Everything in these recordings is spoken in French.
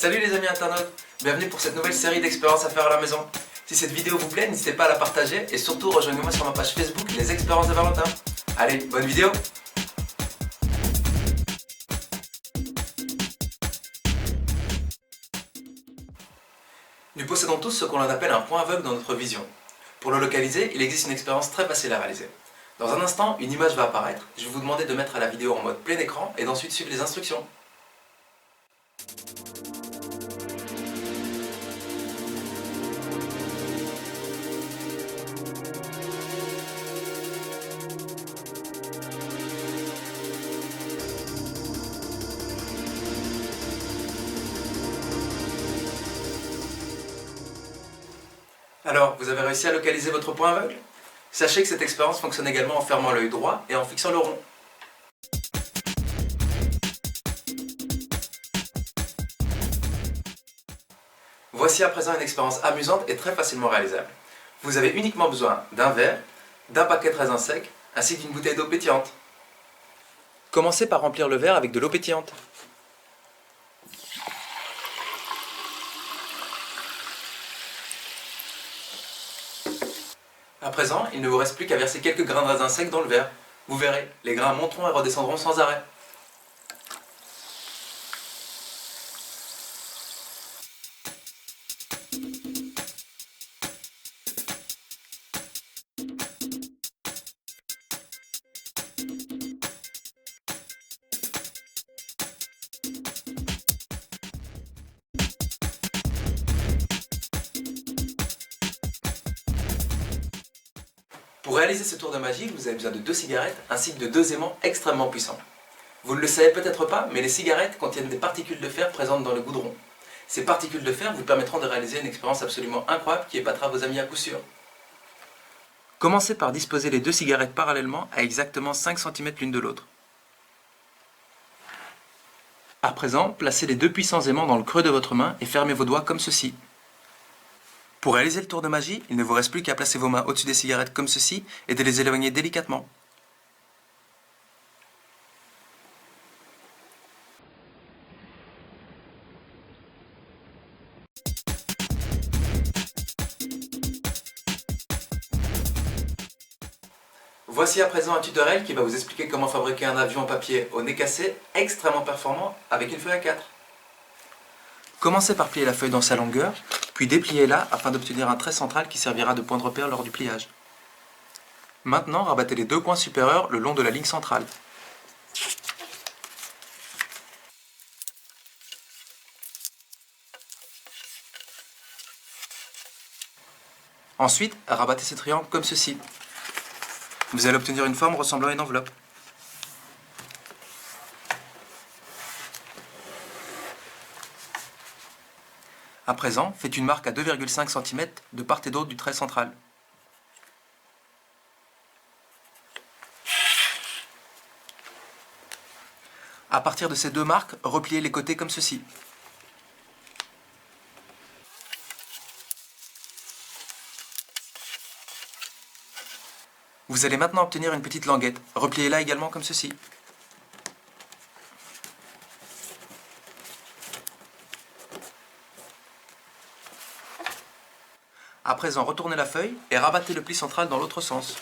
Salut les amis internautes, bienvenue pour cette nouvelle série d'expériences à faire à la maison. Si cette vidéo vous plaît, n'hésitez pas à la partager et surtout rejoignez-moi sur ma page Facebook Les Expériences de Valentin. Allez, bonne vidéo! Nous possédons tous ce qu'on appelle un point aveugle dans notre vision. Pour le localiser, il existe une expérience très facile à réaliser. Dans un instant, une image va apparaître, je vais vous demander de mettre la vidéo en mode plein écran et d'ensuite suivre les instructions. Alors, vous avez réussi à localiser votre point aveugle? Sachez que cette expérience fonctionne également en fermant l'œil droit et en fixant le rond. Voici à présent une expérience amusante et très facilement réalisable. Vous avez uniquement besoin d'un verre, d'un paquet de raisins secs, ainsi qu'une bouteille d'eau pétillante. Commencez par remplir le verre avec de l'eau pétillante. À présent, il ne vous reste plus qu'à verser quelques grains de raisin secs dans le verre. Vous verrez, les grains monteront et redescendront sans arrêt. Pour réaliser ce tour de magie, vous avez besoin de 2 cigarettes ainsi que de 2 aimants extrêmement puissants. Vous ne le savez peut-être pas, mais les cigarettes contiennent des particules de fer présentes dans le goudron. Ces particules de fer vous permettront de réaliser une expérience absolument incroyable qui épatera vos amis à coup sûr. Commencez par disposer les 2 cigarettes parallèlement à exactement 5 cm l'une de l'autre. À présent, placez les 2 puissants aimants dans le creux de votre main et fermez vos doigts comme ceci. Pour réaliser le tour de magie, il ne vous reste plus qu'à placer vos mains au-dessus des cigarettes comme ceci et de les éloigner délicatement. Voici à présent un tutoriel qui va vous expliquer comment fabriquer un avion en papier au nez cassé extrêmement performant avec une feuille A4. Commencez par plier la feuille dans sa longueur, puis dépliez-la afin d'obtenir un trait central qui servira de point de repère lors du pliage. Maintenant, rabattez les 2 coins supérieurs le long de la ligne centrale. Ensuite, rabattez ces triangles comme ceci. Vous allez obtenir une forme ressemblant à une enveloppe. À présent, faites une marque à 2,5 cm de part et d'autre du trait central. À partir de ces 2 marques, repliez les côtés comme ceci. Vous allez maintenant obtenir une petite languette. Repliez-la également comme ceci. À présent, retournez la feuille et rabattez le pli central dans l'autre sens.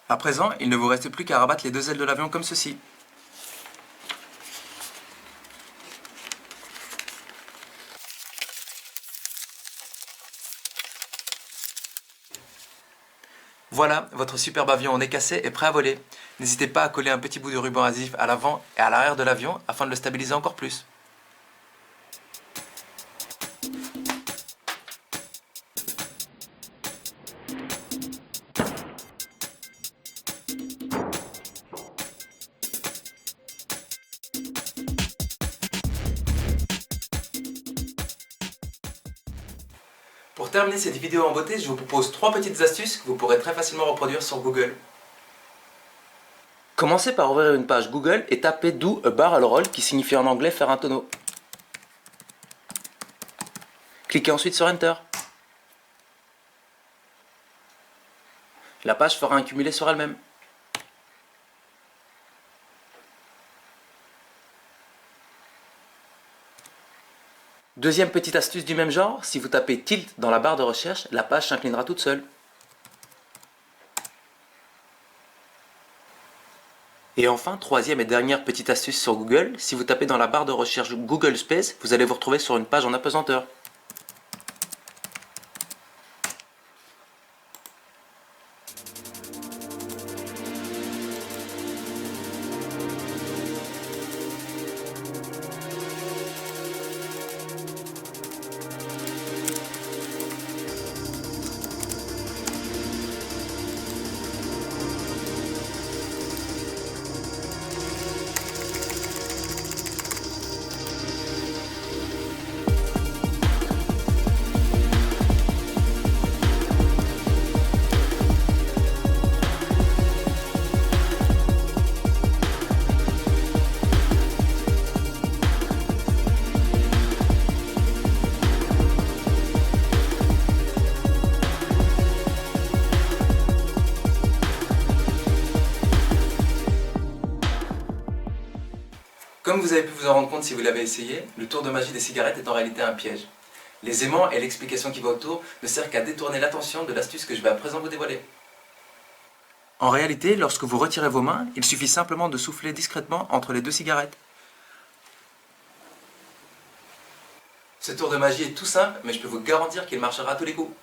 À présent, il ne vous reste plus qu'à rabattre les 2 ailes de l'avion comme ceci. Voilà, votre superbe avion au nez cassé est prêt à voler. N'hésitez pas à coller un petit bout de ruban adhésif à l'avant et à l'arrière de l'avion afin de le stabiliser encore plus. Pour terminer cette vidéo en beauté, je vous propose 3 petites astuces que vous pourrez très facilement reproduire sur Google. Commencez par ouvrir une page Google et tapez Do a barrel roll qui signifie en anglais faire un tonneau. Cliquez ensuite sur Enter. La page fera un cumulé sur elle-même. Deuxième petite astuce du même genre, si vous tapez tilt dans la barre de recherche, la page s'inclinera toute seule. Et enfin, troisième et dernière petite astuce sur Google, si vous tapez dans la barre de recherche Google Space, vous allez vous retrouver sur une page en apesanteur. Comme vous avez pu vous en rendre compte si vous l'avez essayé, le tour de magie des cigarettes est en réalité un piège. Les aimants et l'explication qui va autour ne servent qu'à détourner l'attention de l'astuce que je vais à présent vous dévoiler. En réalité, lorsque vous retirez vos mains, il suffit simplement de souffler discrètement entre les deux cigarettes. Ce tour de magie est tout simple, mais je peux vous garantir qu'il marchera à tous les coups.